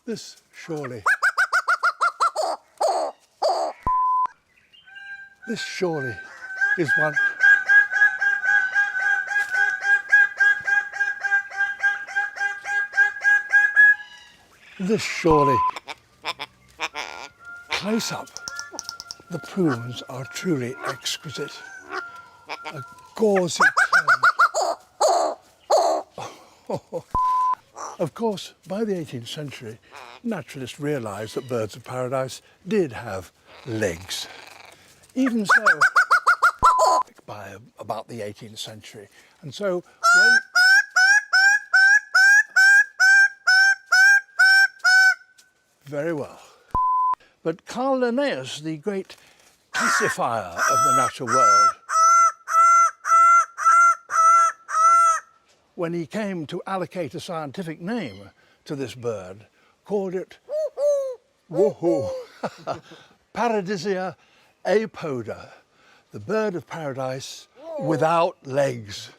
This surely is one. This surely. Close up, the prunes are truly exquisite. A gauzy tone. Of course, by the 18th century, naturalists realised that birds of paradise did have legs. Even so, by about the 18th century. And so when very well. But Carl Linnaeus, the great classifier of the natural world, when he came to allocate a scientific name to this bird, called it woohoo, Paradisia apoda, the bird of paradise without legs.